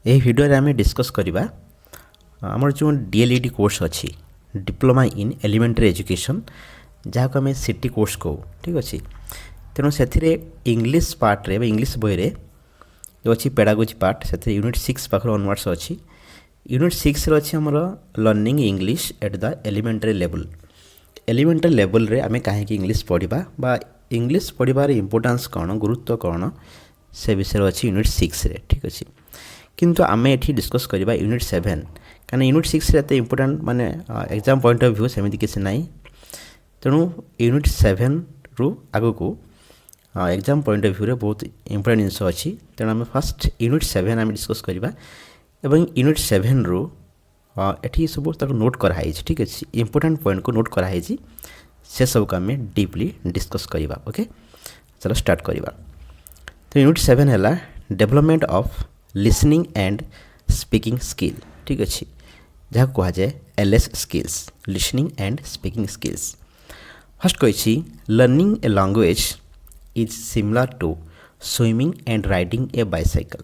ଏହି ଭିଡ଼ିଓରେ ଆମେ ଡିସ୍କସ୍ କରିବା ଆମର ଯେଉଁ ଡିଏଲ୍ଇଡି କୋର୍ସ ଅଛି ଡିପ୍ଲୋମା ଇନ୍ ଏଲିମେଣ୍ଟାରୀ ଏଜୁକେସନ୍ ଯାହାକୁ ଆମେ ସିଟି କୋର୍ସ କହୁ ଠିକ୍ ଅଛି। ତେଣୁ ସେଥିରେ ଇଂଲିଶ ପାର୍ଟରେ ବା ଇଂଲିଶ ବହିରେ ଯେଉଁ ଅଛି ପେଡାଗୋଜି ପାର୍ଟ ସେଥିରେ ୟୁନିଟ୍ 6 ପାଖରୁ ଅନୱାର୍ଡ଼ସ୍ ଅଛି। ୟୁନିଟ୍ 6ରେ ଅଛି ଆମର learning English at the elementary ଲେବୁଲ୍। ଏଲିମେଣ୍ଟାରୀ ଲେବୁଲ୍ରେ ଆମେ କାହିଁକି ଇଂଲିଶ ପଢ଼ିବା ବା ଇଂଲିଶ ପଢ଼ିବାର ଇମ୍ପୋର୍ଟାନ୍ସ କ'ଣ ଗୁରୁତ୍ୱ କ'ଣ ସେ ବିଷୟରେ ଅଛି ୟୁନିଟ୍ 6ରେ ଠିକ୍ ଅଛି। କିନ୍ତୁ ଆମେ ଏଠି ଡିସ୍କସ୍ କରିବା ୟୁନିଟ୍ 7 କାରଣ ୟୁନିଟ୍ 6ରେ ଏତେ ଇମ୍ପୋର୍ଟାଣ୍ଟ ମାନେ ଏକ୍ଜାମ୍ ପଏଣ୍ଟ ଅଫ୍ ଭ୍ୟୁ ସେମିତି କିଛି ନାହିଁ। ତେଣୁ ୟୁନିଟ୍ 7ରୁ ଆଗକୁ ଏକ୍ଜାମ୍ ପଏଣ୍ଟ ଅଫ୍ ଭ୍ୟୁରେ ବହୁତ ଇମ୍ପୋର୍ଟାଣ୍ଟ ଜିନିଷ ଅଛି। ତେଣୁ ଆମେ ଫାର୍ଷ୍ଟ ୟୁନିଟ୍ 7 ଆମେ ଡିସ୍କସ୍ କରିବା ଏବଂ ୟୁନିଟ୍ 7ରୁ ଏଠି ସବୁ ତାକୁ ନୋଟ୍ କରାହେଇଛି ଠିକ୍ ଅଛି। ଇମ୍ପୋର୍ଟାଣ୍ଟ ପଏଣ୍ଟକୁ ନୋଟ୍ କରାହେଇଛି ସେସବୁକୁ ଆମେ ଡିପ୍ଲି ଡିସ୍କସ୍ କରିବା। ଓକେ, ଚାଲ ଷ୍ଟାର୍ଟ କରିବା। ତ ୟୁନିଟ୍ 7 ହେଲା development of listening and speaking skill ঠিক ଅଛି, ଯାହାକୁ କୁହାଯାଏ LS skills listening and speaking skills. First କହିଛି learning a language is similar to swimming and riding a bicycle.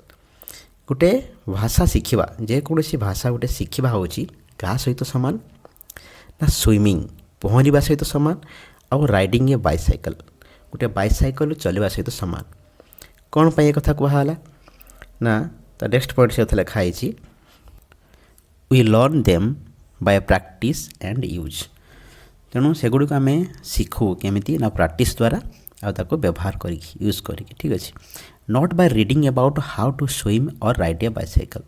ଗୋଟେ ଭାଷା ଶିଖିବା, ଯେକୌଣସି ଭାଷା ଗୋଟେ ଶିଖିବା ହେଉଛି କାହା ସହିତ ସମାନ ନା ସୁଇମିଂ ପହଁରିବା ସହିତ ସମାନ, ଆଉ ରାଇଡ଼ିଂ ଏ ବାଇସାଇକେଲ ଗୋଟେ ବାଇସାଇକେଲ ଚଲାଇବା ସହିତ ସମାନ। କ'ଣ ପାଇଁ ଏ କଥା କୁହାହେଲା ନା ତା ନେକ୍ସଟ ପଏଣ୍ଟ ସେ ଲେଖା ହେଇଛି we learn them by practice and use. ତେଣୁ ସେଗୁଡ଼ିକୁ ଆମେ ଶିଖୁ କେମିତି ନା ପ୍ରାକ୍ଟିସ୍ ଦ୍ୱାରା ଆଉ ତାକୁ ବ୍ୟବହାର କରିକି ୟୁଜ୍ କରିକି ଠିକ୍ ଅଛି। Not Bai reading about how to swim or ride A bicycle.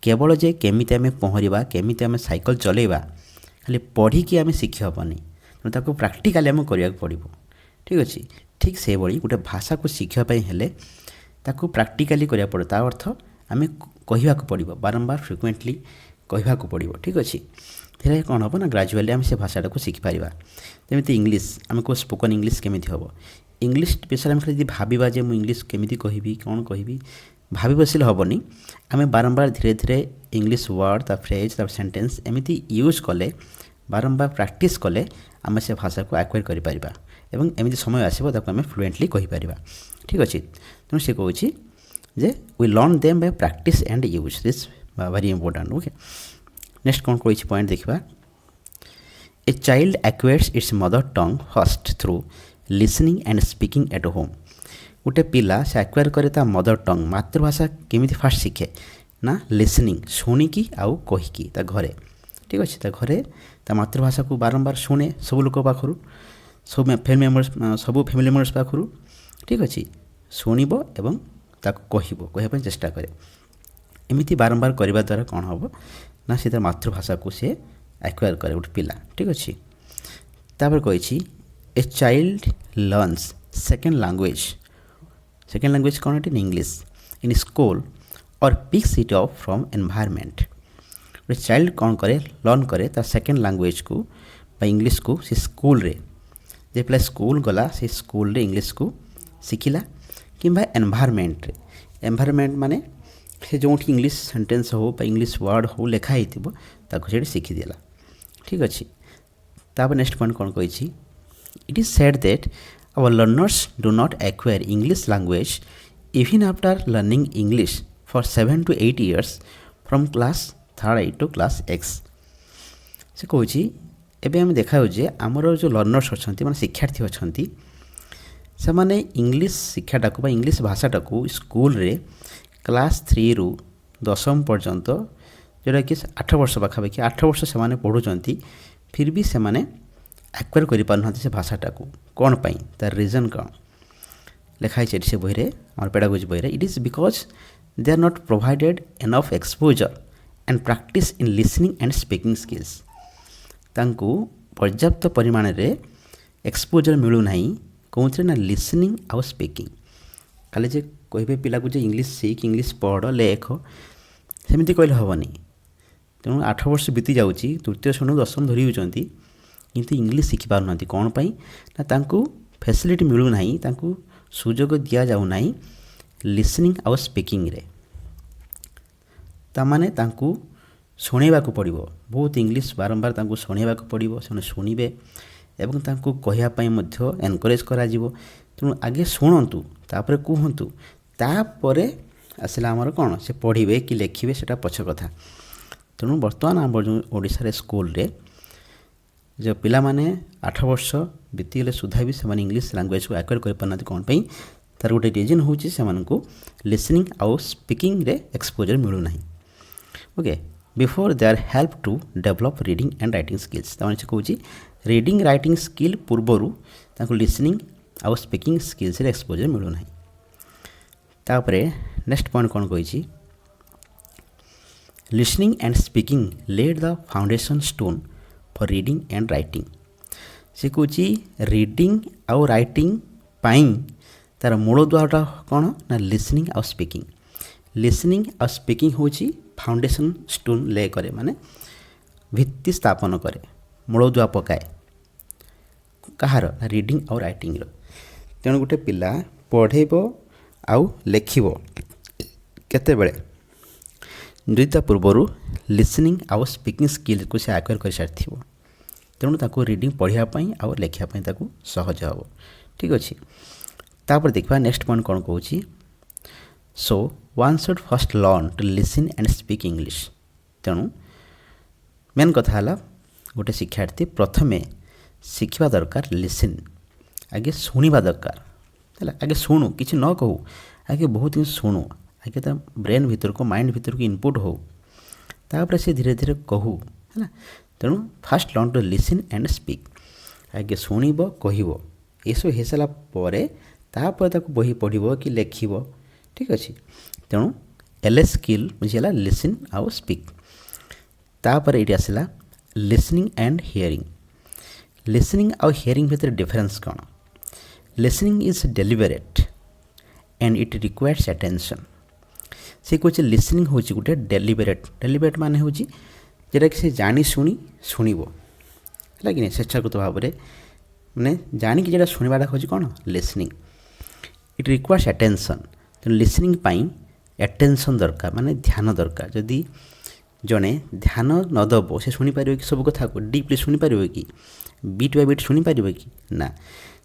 କେବଳ ଯେ କେମିତି ଆମେ ପହଁରିବା କେମିତି ଆମେ ସାଇକେଲ ଚଲାଇବା ଖାଲି ପଢ଼ିକି ଆମେ ଶିଖି ହେବନି, ତେଣୁ ତାକୁ ପ୍ରାକ୍ଟିକାଲି ଆମେ କରିବାକୁ ପଡ଼ିବ ଠିକ୍ ଅଛି। ଠିକ୍ ସେଇଭଳି ଗୋଟେ ଭାଷାକୁ ଶିଖିବା ପାଇଁ ହେଲେ ତାକୁ ପ୍ରାକ୍ଟିକାଲି କରିବାକୁ ପଡ଼ିବ। ତା ଅର୍ଥ ଆମେ କହିବାକୁ ପଡ଼ିବ, ବାରମ୍ବାର ଫ୍ରିକ୍ୱେଣ୍ଟଲି କହିବାକୁ ପଡ଼ିବ ଠିକ୍ ଅଛି। ଧୀରେ କ'ଣ ହେବ ନା ଗ୍ରାଜୁଆଲି ଆମେ ସେ ଭାଷାଟାକୁ ଶିଖିପାରିବା। ଯେମିତି ଇଂଲିଶ, ଆମେ କେଉଁ ସ୍ପୋକନ୍ ଇଂଲିଶ କେମିତି ହେବ, ଇଂଲିଶ ବିଷୟରେ ଆମେ ଯଦି ଭାବିବା ଯେ ମୁଁ ଇଂଲିଶ କେମିତି କହିବି କ'ଣ କହିବି ଭାବି ବସିଲେ ହେବନି। ଆମେ ବାରମ୍ବାର ଧୀରେ ଧୀରେ ଇଂଲିଶ ୱାର୍ଡ଼ ତା ଫ୍ରେଜ୍ ତା ସେଣ୍ଟେନ୍ସ ଏମିତି ୟୁଜ୍ କଲେ ବାରମ୍ବାର ପ୍ରାକ୍ଟିସ୍ କଲେ ଆମେ ସେ ଭାଷାକୁ ଆକ୍ୱାର କରିପାରିବା ଏବଂ ଏମିତି ସମୟ ଆସିବ ତାକୁ ଆମେ ଫ୍ଲୁଏଣ୍ଟଲି କହିପାରିବା ଠିକ୍ ଅଛି। ତେଣୁ ସେ କହୁଛି ଯେ we learn them by practice and use this very important. Okay, next କ'ଣ କହିଛି ପଏଣ୍ଟ ଦେଖିବା। A child acquires its mother tongue first through listening and speaking at home. ଗୋଟେ ପିଲା ସେ ଆକ୍ୱାର କରେ ତା ମଦର ଟଙ୍ଗ ମାତୃଭାଷା କେମିତି ଫାର୍ଷ୍ଟ ଶିଖେ ନା ଲିସନିଂ ଶୁଣିକି ଆଉ କହିକି ତା ଘରେ ଠିକ୍ ଅଛି। ତା ଘରେ ତା ମାତୃଭାଷାକୁ ବାରମ୍ବାର ଶୁଣେ ସବୁ ଲୋକ ପାଖରୁ, ସବୁ ଫ୍ୟାମିଲି ମେମ୍ବର୍ସ ପାଖରୁ ଠିକ୍ ଅଛି। ଶୁଣିବ ଏବଂ ତାକୁ କହିବା ପାଇଁ ଚେଷ୍ଟା କରେ। ଏମିତି ବାରମ୍ବାର କରିବା ଦ୍ୱାରା କ'ଣ ହେବ ନା ସେ ତା ମାତୃଭାଷାକୁ ସେ ଆକ୍ୱାର କରେ ଗୋଟେ ପିଲା ଠିକ୍ ଅଛି। ତାପରେ କହିଛି a child learns second language କ'ଣ ଏଠି English in school or picks it up from environment. ଗୋଟେ ଚାଇଲ୍ଡ କ'ଣ କରେ ଲର୍ନ କରେ ତା ସେକେଣ୍ଡ ଲାଙ୍ଗୁଏଜକୁ ବା ଇଂଲିଶକୁ ସେ ସ୍କୁଲରେ, ଯେ ପିଲା ସ୍କୁଲ ଗଲା ସେ ସ୍କୁଲରେ ଇଂଲିଶକୁ ଶିଖିଲା କିମ୍ବା ଏନ୍ଭାୟରମେଣ୍ଟରେ। ଏନ୍ଭାୟରମେଣ୍ଟ ମାନେ ସେ ଯେଉଁଠି ଇଂଲିଶ ସେଣ୍ଟେନ୍ସ ହେଉ ବା ଇଂଲିଶ ୱାର୍ଡ଼ ହେଉ ଲେଖା ହେଇଥିବ ତାକୁ ସେଇଠି ଶିଖିଦେଲା ଠିକ୍ ଅଛି। ତାପରେ ନେକ୍ସଟ ପଏଣ୍ଟ କ'ଣ କହିଛି it is said that our learners do not acquire English language even after learning English for 7 to 8 years from class 3 to class 6। ସେ କହୁଛି ଏବେ ଆମେ ଦେଖାଯାଉଛି ଯେ ଆମର ଯେଉଁ ଲର୍ଣ୍ଣର୍ସ ଅଛନ୍ତି ମାନେ ଶିକ୍ଷାର୍ଥୀ ଅଛନ୍ତି ସେମାନେ ଇଂଲିଶ ଶିକ୍ଷାଟାକୁ ବା ଇଂଲିଶ ଭାଷାଟାକୁ ସ୍କୁଲରେ କ୍ଲାସ୍ 3ରୁ 10ମ ପର୍ଯ୍ୟନ୍ତ ଯେଉଁଟାକି 8 ବର୍ଷ ପାଖାପାଖି 8 ବର୍ଷ ସେମାନେ ପଢ଼ୁଛନ୍ତି, ଫିର୍ ବି ସେମାନେ ଆକ୍ୱାର କରିପାରୁନାହାନ୍ତି ସେ ଭାଷାଟାକୁ। କ'ଣ ପାଇଁ ତାର ରିଜନ୍ କ'ଣ ଲେଖା ହେଇଛି ଏଠି ସେ ବହିରେ, ଆମର ପେଡାଗୋଜି ବହିରେ। It is because they are not provided enough exposure and practice in listening and speaking skills. ତାଙ୍କୁ ପର୍ଯ୍ୟାପ୍ତ ପରିମାଣରେ ଏକ୍ସପୋଜର୍ ମିଳୁନାହିଁ କେଉଁଥିରେ ନା ଲିସନିଂ ଆଉ ସ୍ପିକିଂ। ଖାଲି ଯେ କହିବେ ପିଲାକୁ ଯେ ଇଂଲିଶ ଶିଖ ଇଂଲିଶ ପଢ଼ ଲେଖ ସେମିତି କହିଲେ ହେବନି। ତେଣୁ 8 ବର୍ଷ ବିତି ଯାଉଛି, ତୃତୀୟ ଶ୍ରେଣୀରୁ 10ମ ଧରି ହେଉଛନ୍ତି କିନ୍ତୁ ଇଂଲିଶ ଶିଖିପାରୁନାହାନ୍ତି। କ'ଣ ପାଇଁ ନା ତାଙ୍କୁ ଫ୍ୟାସିଲିଟି ମିଳୁନାହିଁ, ତାଙ୍କୁ ସୁଯୋଗ ଦିଆଯାଉନାହିଁ ଲିସନିଂ ଆଉ ସ୍ପିକିଂରେ। ତାମାନେ ତାଙ୍କୁ ଶୁଣେଇବାକୁ ପଡ଼ିବ, ବହୁତ ଇଂଲିଶ ବାରମ୍ବାର ତାଙ୍କୁ ଶୁଣେଇବାକୁ ପଡ଼ିବ, ସେମାନେ ଶୁଣିବେ ଏବଂ ତାଙ୍କୁ କହିବା ପାଇଁ ମଧ୍ୟ ଏନକରେଜ୍ କରାଯିବ। ତେଣୁ ଆଗେ ଶୁଣନ୍ତୁ ତାପରେ କୁହନ୍ତୁ, ତାପରେ आसला आमर कौन से पढ़े कि लिखे से पछ कथा। तेणु बर्तमान आम जो ओडिशा रे स्कूल रे जो पिला माने 8 वर्ष बीतीगले सुधा भी से इंग्लिश लैंग्वेज को एक्वायर कर पाना कौन पे तार गोटे रिजन हूँ से लिसनिंग आउ स्पीकिंग रे एक्सपोजर मिलूना। Okay before they are help to develop reading and writing skills तमाने से कहूँ रीडिंग राइटिंग स्किल पूर्वर लिसनिंग आउ स्पीकिंग स्किल्स रे एक्सपोजर मिलूना। तापरे नेक्स्ट पॉइंट कौन कही listening and speaking laid the foundation stone for reading and writing. से कह रीडिंग आउ राइटिंग पाई तार मूल द्वारटा कौन ना लिसनिंग आउ स्पीकिंग। लिसनिंग आउ स्पीकिंग हूँ फाउंडेशन स्टोन ले करे माने भित्ति स्थापन करे मूल दुआ पकाए कहार रीडिंग आउ राइटिंग। तेणु गोटे पिला पढ़ेब आउ लेखिब केते बेले जदि ता पूर्वर लिसनिंग आउ स्पीकिंग स्किल को से एक्वायर कर सारी तेणु ताको रीडिंग पढ़ापी आउ लेखापी ताको सहज हम। ठीक अच्छे तापर देखा नेक्स्ट पॉइंट कौन कहूँ so one should first learn to listen and speak English. तेणु मेन कथा है गोटे शिक्षार्थी प्रथमे शिखा दरकार लिसन आगे शुणा दरकार है आगे शुणु किसी न कहू आगे बहुत दिन शुणु आगे तो ब्रेन भीतर को माइंड भीतर को इनपुट हो तापर से धीरे धीरे कहू है। तेणु fast learn to listen and speak आगे शुणव कह ये सब हो सारापर तापर बही पढ़ कि लेखब। ठीक अच्छे तेणु एल स्किल बुझीगला लिसन आउ स्पीक। तापर ये आसला लिसनिंग एंड हियरिंग। लिसनिंग आउ हियरिंग भितर डिफरेंस कौन listening is deliberate and it requires attention. से कहे लिसनिंग हूँ गोटे डेलिबरेट मान हूँ जोटा कि से जानी शुणी शुणव है कि स्वेच्छाकृत भाव में मैंने जानिक जो शुणवाटा हूँ कौन लिसनिंग इट रिक्वायर्स अटेंशन। तेणु लिसनिंग पाई अटेंशन दरकार माने ध्यान दरकार। जदि जड़े ध्यान नदब से शुणिपार कि सब कथा को डीपली शुणिपार कि बीट बाय बीट शुणिपार कि ना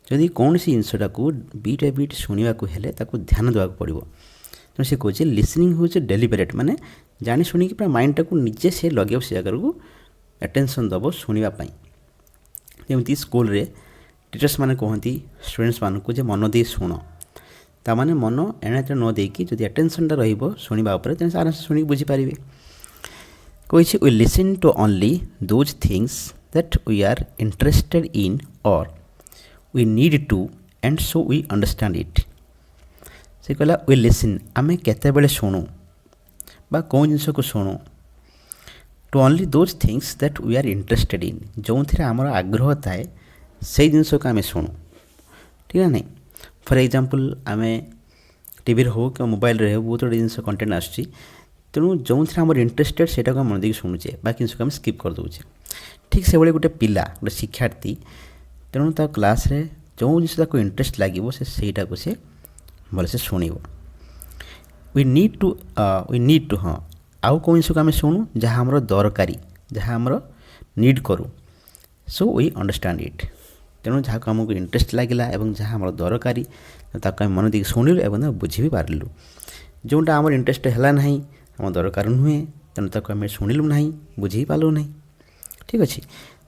जदि कौन सी जिनसटा को बीट बाय बीट शुणा हेले ध्यान देवा पड़ो। तेणु से कहे लिसनिंग हूँ डेलिबरेट माने जानी शुणी पूरा माइंड टाक निजे से लगे से जगह को अटेंशन दब शुणापी। जमी स्कूल रे टीचर्स मैंने कहती स्टूडेंट्स मानक जे मन दे शुण ताने मन एणे तेणे न देकी जदि अटेंशनटा शुणा आराम से शुणी बुझीपारे। कही we listen to only those things that we are interested in or we need to and so we understand it. से कहला वी लिसन आम केते शुणु बा कौन जिनस को शुणु to only those things that we are interested in जो थे आमर आग्रह थाए से जिनस को आम शुणु। ठीक है नहीं फॉर एग्जांपल आम टीवी हो कि मोबाइल रे हो बहुत गुड जिन कंटेंट आसूँ तेणु जो थे आम इंटरेस्टेड से मन देकी शुणुचे बाकी जिनस आम स्किप कर दूचे। ठीक से भाई गोटे पिला गोटे शिक्षार्थी तेणु ता क्लास रे जो जिनस इंटरेस्ट लगे सेटा को से भलसे शुणव। वी नीड टू हाँ आउ कौन जिनस आम शुणु जहाँ आमर दरकारी जहाँ आमर नीड करूँ सो वी अंडरस्टैंड इट। तेणु जहाँ आमको इंटरेस्ट लगे और जहाँ आम दरकारी आम मन देख शुणिलु और बुझी भी पार्लु। जोटा आम इंटरेस्ट है ना आम दरकार नुहे तेणु ताको आम शुणिलु ना बुझी पार्लु ना। ठीक अच्छे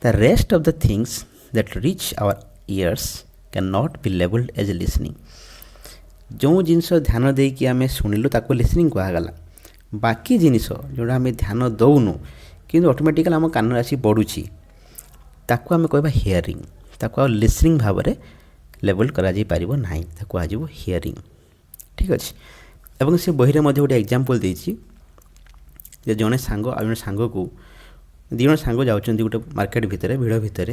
the rest of the things that reach our ears can not be labelled as listening. जो जिनस ध्यान देकी आम शुणिलु ताको लिसनिंग कहगला बाकी जिनिस जोड़ा आम ध्यान दौनु कि ऑटोमेटिकली आम कान आसी पड़ुछि ताको आम कहबा हियरिंग ताको लिसनिंग भाव में लेबल करा जाई परिबो नाही ताको आजिबो हियरिंग। ठीक अच्छे एवं से बही में गोटे एग्जांपल देछि जे जने सांग आ जने सांग को दी जन सांग जाउछन्ती गोटे मार्केट भितर भिड़ भितर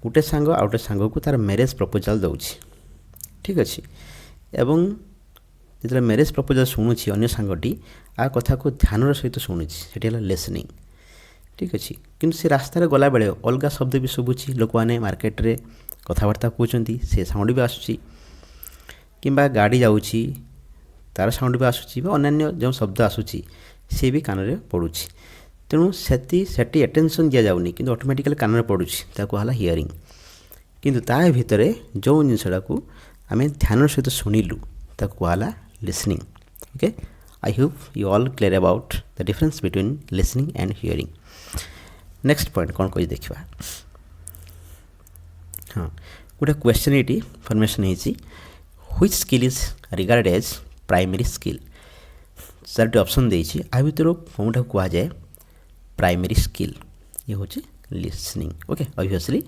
गोटे सांग आ गोटे सांग को तार मैरेज प्रपोजल दउछि। ठीक अच्छे एवं जो मैरेज प्रपोजल शुणुछि अन्य सांगटी आ कथा को ध्यान सहित शुणुछि सेठी हला लिसनिंग। ठीक अच्छे किंतु से रास्तार गला बेले अलग शब्द भी शुभुछि लोक मैंने मार्केट रे कथबार्ता कहते से साउंड भी आसूँ किंबा गाड़ी जाऊँगी तार साउंड भी आसूँ अन्य जो शब्द आसूँ सी भी कान में पड़ुछि। तेणु सेटी अटेंशन दि जाऊनी कि ऑटोमेटिकली कान में पड़ुछि ताको हला हियरिंग। किंतु ता भितर जो जिनसटा को आम ध्यान सहित शुणिलु ताको हला listening. Okay I hope you all clear about the difference between listening and hearing. Next point कौन कही देखा। हाँ गोटे क्वेश्चन ये फॉर्मेशन होती which skill is regard as primary skill. चारोटी ऑप्शन देती आ भर कौटा कह जाए प्राइमरी स्किल। ये हूँ लिसनिंग। ओके ऑब्वियसली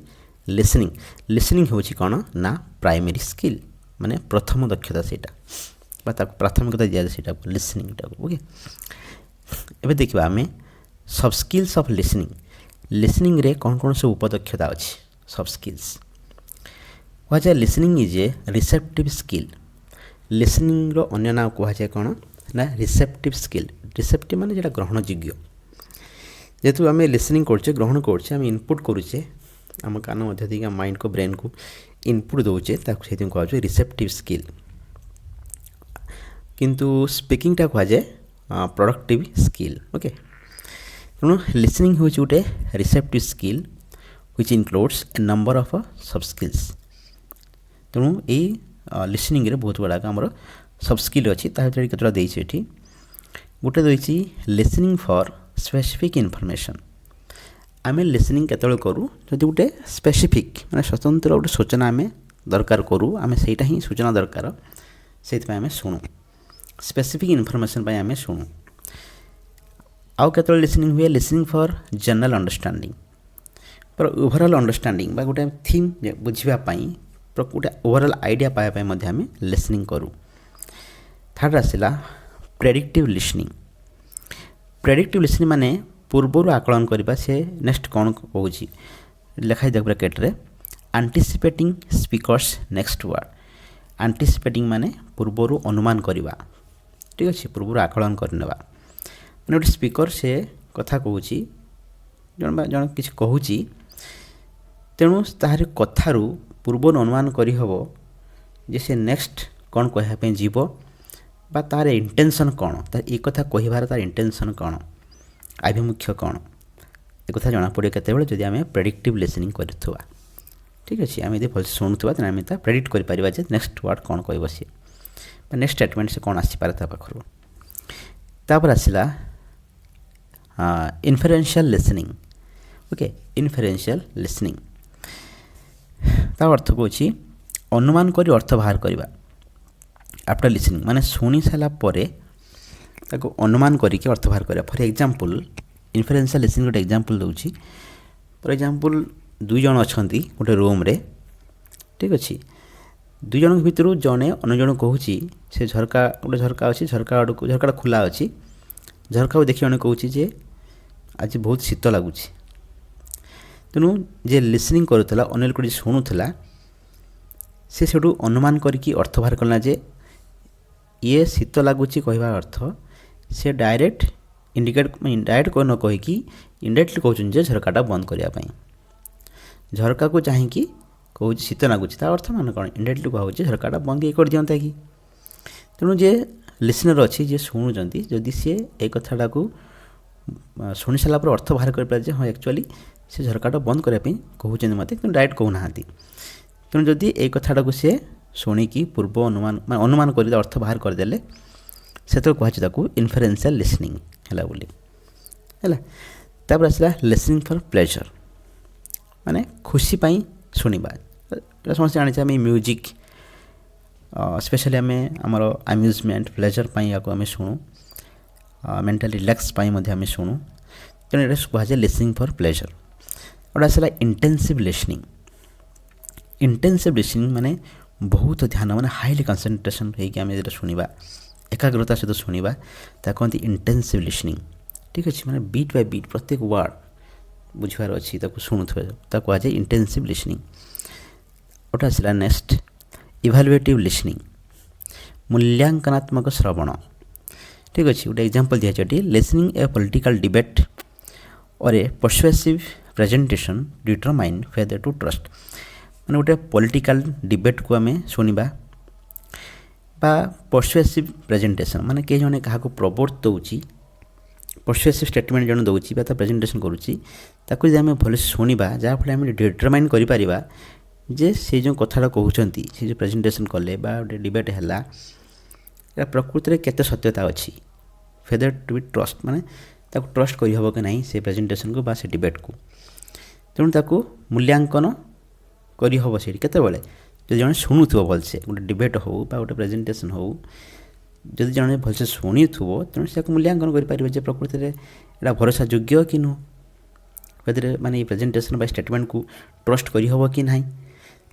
लिसनिंग हूँ कौन ना प्राइमरी स्किल माने प्रथम दक्षता सेटा प्राथमिकता दिया जाए लिसनिंग टाक। ओके एबे देखिबा आमे सब स्किल्स ऑफ लिसनिंग रे कौन कौन सब उपदक्षता अच्छी सब स्किल्स कह जाए। Listening is a receptive skill. Listening रो अन्य नाम कह जाए कौन ना रिसेप्टिव स्किल। रिसेप्टिव माने जेटा ग्रहण योग्य। जेहेतु आम लिसनिंग करछे ग्रहण करछे आम इनपुट करुचे आम कान मध्य देके माइंड को ब्रेन को इनपुट दौचे से कह रिसेप्टिव स्किल। किंतु स्पीकिंग टा कह जाए प्रोडक्टिव स्किल। ओके तेणु लिसनिंग हूँ गोटे receptive skill which includes A number of सब स्किल्स। तेणु यही लिसनिंग रे बहुत गुड़ाक आमर सब स्किल अच्छी कतटा देती गोटे देती लिसनिंग फॉर स्पेसिफिक इनफॉरमेशन। आम लिसनिंग केतବେଳେ करूँ जदि गोटे स्पेसिफिक माने स्वतंत्र गोटे सूचना आम दरकार करूँ आम सेटा ही सूचना दरकार से आम शुणु स्पेसिफिक इनफॉरमेशन आम शुणु। आउ केतବେଳେ लिसनिंग हुए लिसनिंग फॉर जनरल अंडरस्टैंडिंग पर ओवरऑल अंडरस्टैंडिंग गोटे थीम बुझापी गोटे ओवरऑल आइडिया पाइबा आम लिसनिंग करूँ। थर्ड आसला प्रेडिक्टिव लिसनिंग। प्रेडिक्टिव लिसनिंग माने पूर्वर आकलन करने से नेक्स्ट कौन कहूँ लिखाई देख ब्रैकेट रे एंटीसिपेटिंग स्पीकर्स नेक्स्ट वर्ड। एंटीसिपेटिंग माने पूर्वर अनुमान करवा ठीक अच्छे पूर्वर आकलन करने मैंने गोटे स्पीकर से कथा कहूँ जन किसी कहूँ तेणु तार कथारू पूर्वर अनुमान करहब जे से नेक्स्ट कौन कहवाई जीव बा तार इंटेंशन कौन ये कथा कहबार तार इंटेंशन कौन आभिमुख्य कौन एक जना पड़े केतबेले जदि आम प्रेडिक्टिव लिसनिंग करुवा ठीक अच्छे आम यदि भल शुणुवा तेना आम प्रेडिक्ट करें नेक्स्ट वर्ड कौन कह सी नेक्स्ट स्टेटमेंट से कौन आसपारे पाखर। तापर आसला इनफरेंशियल लिसनिंग। ओके इनफरेंशियल लिसनिंग तार अर्थ कौन अनुमान कर अर्थ बाहर करवा आफ्टर लिसनिंग माने शुणी सारा अनुमान करके अर्थ बाहर करवा। फॉर एग्जांपल इनफरेंशियल लिसनिंग गोटे एग्जांपल दूची। फॉर एग्जांपल दुई जन अच्छा गोटे रूम रे ठीक अच्छे दुई जन भितर जड़े अन्य जन कहूँ से झरका गोटे झरका अच्छी झरका आड़ झरका खोला अच्छी झरका को देखिए जड़े कहूँ जे आज बहुत शीत लगुच। तेणु जे लिसनिंग करूला अन्य लोक शुणुला से सेठू अनुमान करके अर्थ बाहर कला जे ये शीत लगुच कहवा अर्थ से डायरेक्ट इंडिकेट डायरेक्ट कह न कहीकि इनडायरेक्टली कहते झरकाटा बंद करने झरका को चाहिए कहूँ शीत लगुच अर्थ मान कौन इनडायरेक्टली कहूँ झरकाटा बंद ये कर दियंता कि। तेणु जे लिसनर अच्छी जे शुणुंट जदि सी ए कथाटा को शुणी सारापर अर्थ बाहर कर हाँ एक्चुअली से झरकाटा बंद करने कहते मत डायरेक्ट कहूना। तेणु जदि ए कथाटा को सी शुणिकी पूर्व अनुमान अनुमान कर अर्थ बाहर करदे से कहूँ इनफरेंशियल लिसनिंग है। तापर आसला लिसनिंग फॉर प्लेजर माने खुशी पाई शुणा समस्त जाने आम म्यूजिक स्पेशली आम आमर आम्यूजमेंट प्लेजर पाई या आम शुणु मेंटल रिलैक्स पाई आम शुणु तेणु ये कहुए लिसनिंग फॉर प्लेजर। गोटे आसला इंटेंसिव लिसनिंग। इंटेंसिव लिसनिंग माने बहुत ध्यान माने हाईली कंसंट्रेशन होगी आम जो शुणा एकाग्रता सहित शुणा कहते इंटेंसिव लिसनिंग ठीक अच्छे माने बीट बाय बीट प्रत्येक वर्ड बुझार अच्छी शुणुवे कहुए इंटेंसिव लिसनिंग। गोटे आसला नेक्स्ट इभालुएटिव लिसनिंग मूल्यांकनात्मक श्रवण ठीक अच्छे गोटे एग्जांपल दिखाई listening A political debate or a persuasive presentation determine whether to trust माने गोटे पॉलिटिकल डिबेट को आम शुणा बा पर्सुएसिव प्रेजेंटेशन माने के जने क्या प्रबोध दौची पर्सुएसिव स्टेटमेंट जन दौची प्रेजेंटेशन करुच्ची ताकू आम भल शुणा जहाँफल आम डिटरमाइन करिपरिबा जे से जो कथाटा कहते से जो प्रेजेंटेशन कले बा गोटे डिबेट है प्रकृति में केते सत्यता अच्छी फेदर टू बी ट्रस्ट माने ताको ट्रस्ट करहब कि नहीं से प्रेजेंटेशन को बा से डिबेट को तेणु ताको मूल्यांकन करहब से केतबेले जो जन शुणुव भलसे गोटे डिबेट हो बा गोटे प्रेजेंटेशन हो जदि जन भलसे शुणुव तेणु से मूल्यांकन करें प्रकृति में यहाँ भरोसा योग्य कि नुह कहते माने प्रेजेंटेशन बा स्टेटमेंट को ट्रस्ट करहब कि ना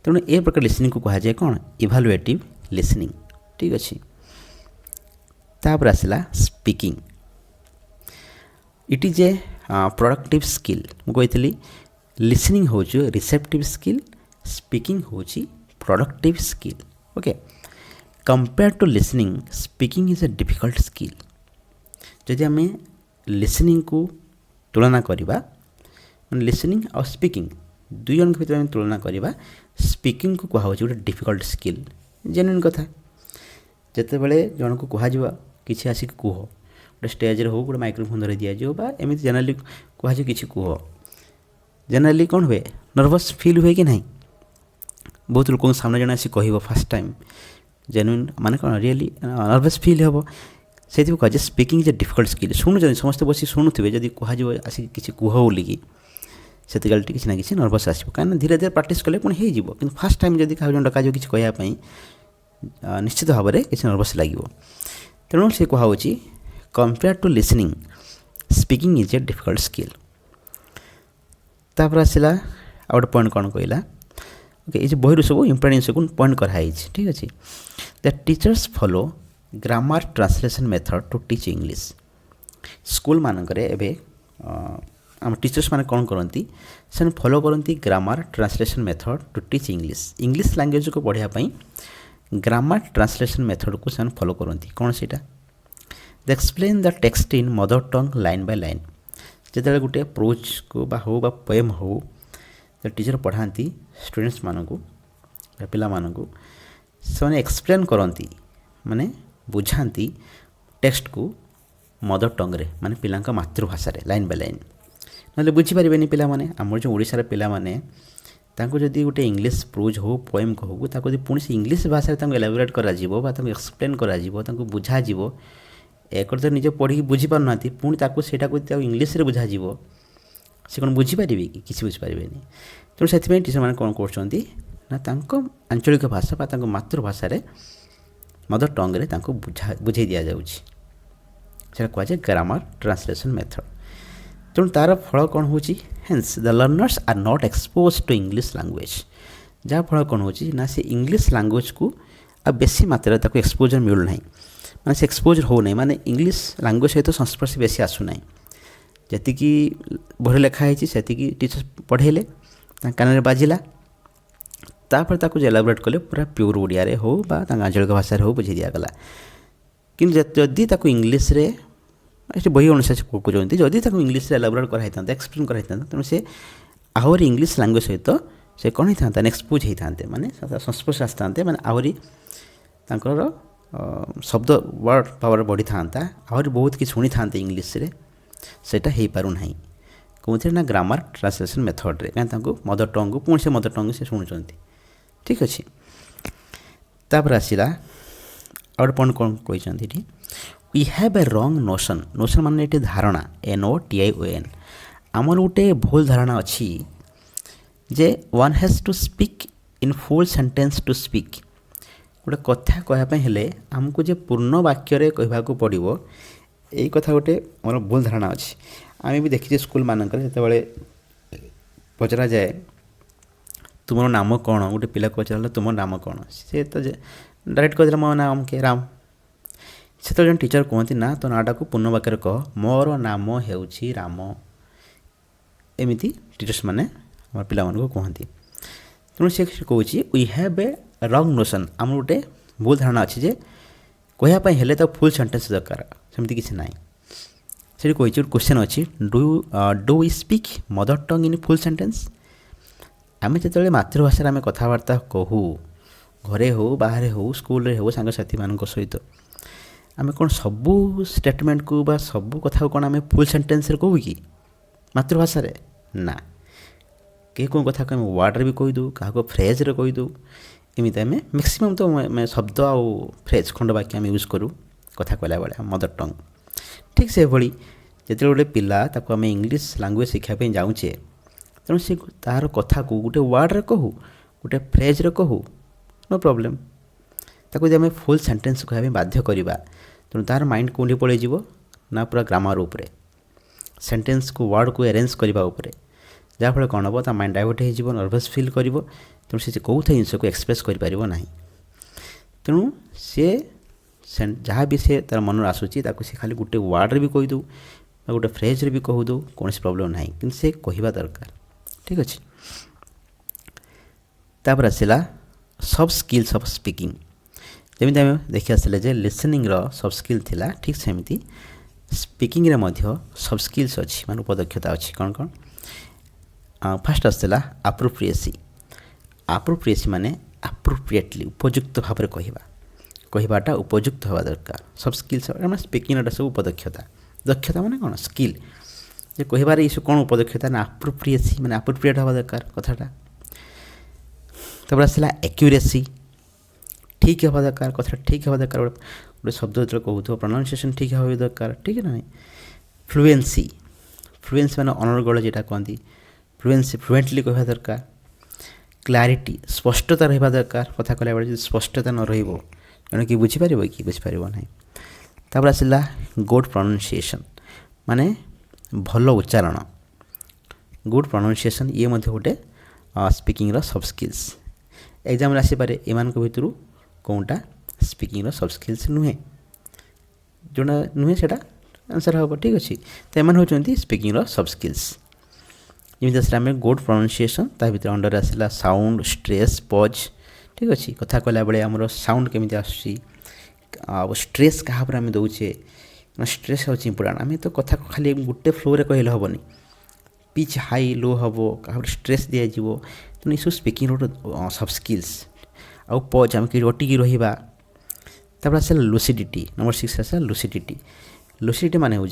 तेणु ए प्रकार लिसनिंग को कहुए कौन इभालुएटिव लिसनिंग ठीक अच्छे तापर आसला speaking it is a productive skill मुझे लिसनिंग हूँ रिसेप्टिव स्किल स्पीकिंग हूँ productive skill okay compare to listening speaking is a difficult skill जदि आम लिसनिंग को तुलना करवा लिसनिंग और स्पीकिंग दुई जन भर तुलना करवा स्पीकिंग को कहुँ गोटे डिफिकल्ट स्किल जेन्युइन कथा जितेबाला जन को कह कि आसिक कह गोटे स्टेज हो गोटे माइक्रोफोन धरी दिज्व एमती जेनेली कह कि कह जेनेली कौन हुए नर्वस फील हुए कि नहीं बहुत लोक सामने जन आसी कह फास्ट टाइम जेन्युइन माने कौन रियली नर्वस फील हे से कहे speaking is a difficult skill शुणुं समस्त बस शुणुवे जब कह आसिक किसी कह बोलिकी से किसी ना कि नर्वस आसो कहीं धीरे धीरे प्राक्ट कले पुणी हो फास्ट टाइम जब क्या डक किसी कहवाई निश्चित भाव में किसी नर्वस लगे तेणु से कहुँ compare to listening speaking is a difficult skill तापर आसला आ गए पॉइंट कौन कहला ओके ये बही सब इंपोर्टेंट सब पॉइंट कराई ठीक अच्छे the teachers follow grammar translation method to teach English school मानक आम टीचर्स मैंने कौन करती से फॉलो करती grammar translation method to teach English language को पढ़ाई ग्रामर ट्रांसलेशन मेथड को से फॉलो करती कौन सीटा the explain the text in mother tongue line by line जिते गोटे प्रोज को हो पोएम हो तो टीचर पढ़ाती स्टूडेंट्स मानू पिला मानू से एक्सप्लेन करती माने बुझाती टेक्स्ट को मदर टंग रे माने पिला मातृभाषा लाइन बाय लाइन ना बुझीपारे पिला आम जो ओडिशार पिला तांको जदि गोटे इंग्लिश प्रोज हो पोएम कहू ताको पुणी से इंग्लिश भाषा एलाबोरेट करा एक्सप्लेन करा बुझा एक तो निजे पढ़ी बुझी पारना पुणी ताको सेटा को इंग्लिश रे बुझा से कौन बुझीपारे कि किसी बुझीपारे तेणु से टीचर मैंने कौन कर आंचलिक भाषा मातृभाषा मदर टंग रे बुझे दि जाए कहुए ग्रामर ट्रांसलेशन मेथड तेणु तार फल कौन हो hence the learners are not expose to English language जहाँ फल कौन हो से इंग्लिश लैंग्वेज को आ बेसी मात्रा ताको एक्सपोजर मिलूना माने से एक्सपोजर हो नहीं माने इंग्लिश लैंग्वेज सहित संस्पर्श बेसी आसुना जी बही लिखाई से टीचर पढ़ेले कान में बाजिला तापर ताको एलाबोरेट कले पूरा प्योर ओडिया रे हो बा आंचलिक भाषा हो बुझे दिगला कि जदि ताको इंग्लिश रे बही अनुसार से कहते जदि इंग्लिश एलाबोरेट कराई एक्सप्लेन कराई तेणु से आहरी इंग्लिश लैंग्वेज सहित से कौन होता एक्सपोज होते माने संस्पर्श आसते माने आहरी शब्द वर्ड पावर बढ़ी था आहरी बहुत कि शुणी था इंग्लिश रे सेटा हो पारना कौन ना ग्रामर ट्रांसलेशन मेथड रे कहीं मदर टंग को पुणी से मदर टंग से शुणुंट ठीक अच्छे तापर आसला आ गए पॉइंट कौन कहते वी हैव ए रंग नोशन नोशन मान धारणा NOTION आमर गोटे भूल धारणा अच्छी जे one has to speak in full sentence to speak गोटे कथा कहवाई आमको जे पूर्ण वाक्य कहवाक पड़ो यही कथा गोटे आम भूल धारणा अच्छी आम भी देखीचे स्कूल मानक जिते पचरा जाए तुम नाम कौन गोटे पिला पचार तुम नाम कौन सी तो डायरेक्ट कहते मो नाम के राम से जन टीचर कहती ना तो नाटा को पूर्ण वाक्य कह मोर नाम हेउछि राम एमती टीचर्स माने आम पिला मानक कहती तेणु से कौन वी हैव ए रंग नोशन आम गोटे भूल धारणा अच्छी जे कहवाई हेले तो फुल सेंटेंस दरकार सेमती किसी ना से कही क्वेश्चन अच्छी do we speak mother tongue in full sentence आम जो मातृभाषा आम कथबार्ता कहू घरे हो बाहर हो स्कूल रे हो सांगसाथी मान सहित आम कौन सबू स्टेटमेंट को बा सबू कथा कौन आम फुल सेंटेंस रे कहू कि मातृभाषा रे ना कई कौन कथा को वार्ड रे भी कहीदू क्या फ्रेज रे कहीदू एमती आम मैक्सिमम तो शब्द आउ फ्रेज खंड वाक्य आम यूज करूँ कथा कहला बेले मदर टंग ठीक से भली जेते गोटे पिला ताको आम इंग्लीश लैंग्वेज शिखापी जाऊे तेणु सी तार कथा को गोटे वर्ड रे कहू गोटे फ्रेज रे कहू नो प्रॉब्लम ताको जब आम फुल सेंटेंस कहवा बाध्य करवा तेणु तार माइंड कौटी पलैज ना पूरा ग्रामर उपरे सेंटेंस को वर्ड को अरेंज करने उपरे जहाँफल कौन हम ता माइंड डाइवर्ट हो नर्भस फिल कर तेणु सी कौन जिनस को एक्सप्रेस करना तेणु सी जहाँ भी से तार मन आसूसी सी खाली गोटे वर्ड रे भी कहीदू गोटे फ्रेज रे भी कहूदू कौन प्रॉब्लम ना कि से कहवा दरकार ठीक अच्छे। तापर आसला सब स्किल्स ऑफ स्पीकिंग जमी आम देखी आसले जे लिसनिंग रो सब स्किल थिला ठीक सेमती स्पीकिंग रे मध्य सब स्किल्स अच्छी मान उपदक्षता अच्छी कौन कौन फास्ट आसला अप्रोप्रिएसी माने अप्रोप्रिएटली उपयुक्त भाव में कहवाटा उपयुक्त हवा दरकार सब स्किल्स स्पीकिंग सब उपदक्षता दक्षता माने कौन स्किल जे कहबार ये कौन उपदक्षता ना अप्रोप्रिएसी माने अप्रोप्रिएट हवा दरकार कथाटा। तब आसला एक्यूरेसी ठीक हवा दरकार कथा ठीक हवा दरकार गोटे शब्द जो कहूँ प्रोनाउंसिएशन ठीक हवा दरकार ठीक है ना नहीं। फ्लुएंसी फ्लुएंसी माने अनर्गल जेटा कहती फ्लुएंसी फ्लुएंटली कहवा दरकार। क्लारिटी स्पष्टता रहा दरकार कथा कहला बेले स्पष्टता न रही जन कि बुझीपार कि बुझीपार ना। तापर आसला गुड प्रोनाउंसिएशन माने भल उच्चारण गुड प्रोनाउंसिएशन ये मध्य गोटे स्पीकिंग सब स्किल्स एग्जाम आसीपे एमान भितर कौनटा स्पीकिंग सब स्किल्स नुहे जोटा नुहे से आंसर हम ठीक अच्छे तो एम होती स्पीकिंग सब स्किल्स जमी आसला गुड प्रोनाउंसिएशन ता भर अंडर आसला साउंड स्ट्रेस पज ठीक अच्छे कथा कहला बेले आमर साउंड केमी आसूसी स्ट्रेस क्या आम दौचे स्ट्रेस हूँ इम्पोर्टाट आम तो कथा खाली गोटे फ्लो रे कहले हेनी पिच हाई लो हम क्या स्ट्रेस दिज्व तेणु ये स्पीकिंग गोटे सब स्किल्स आउ पज आम कि रटिकी रहा। तापर आसला लुसिडिटी नंबर 6 आसला लुसिडिटी माने हूँ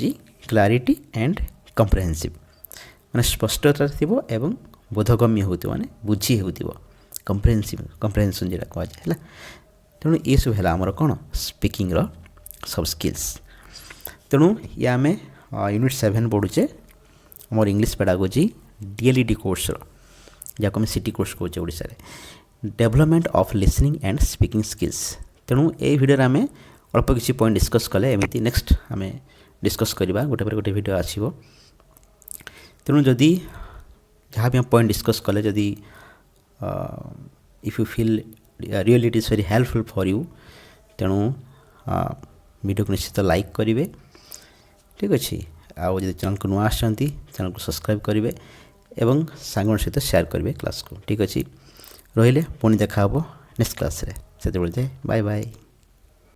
क्लारिटी एंड कम्प्रेहेंसिव माने स्पष्टता थी एवं बोधगम्य हो माने बुझी हो कम्प्रेहेंसन जो कहुए तेणु ये सब है आमर कौन स्पीकिंग सब स्किल्स। तेणु ये आम यूनिट 7 पढ़ुचे आम इंग्लिश पेडागोजी डीएलईडी कोर्स जहाँ आम सिटी कोर्स कहे ओडिशा रे development of listening and speaking skills. तेणु ये वीडियो आम अल्प किसी पॉइंट डिस्कस कले एमती नेक्स्ट आम डिस्कस करवा गोटे पर गोटे वीडियो आसीबो। तेणु जदि जहाँ भी हम पॉइंट डिस्कस कले जदि if you feel really it is very helpful for you तेणु वीडियो को निश्चित लाइक करेंगे ठीक अच्छे आउ जब चैनल को नुआ आसती चैनल को सब्सक्राइब करेंगे एवं सांग सहित शेयर करेंगे क्लास को ठीक अच्छे रहिले पुणी देखा नेक्स्ट क्लास रे से बाय बाय।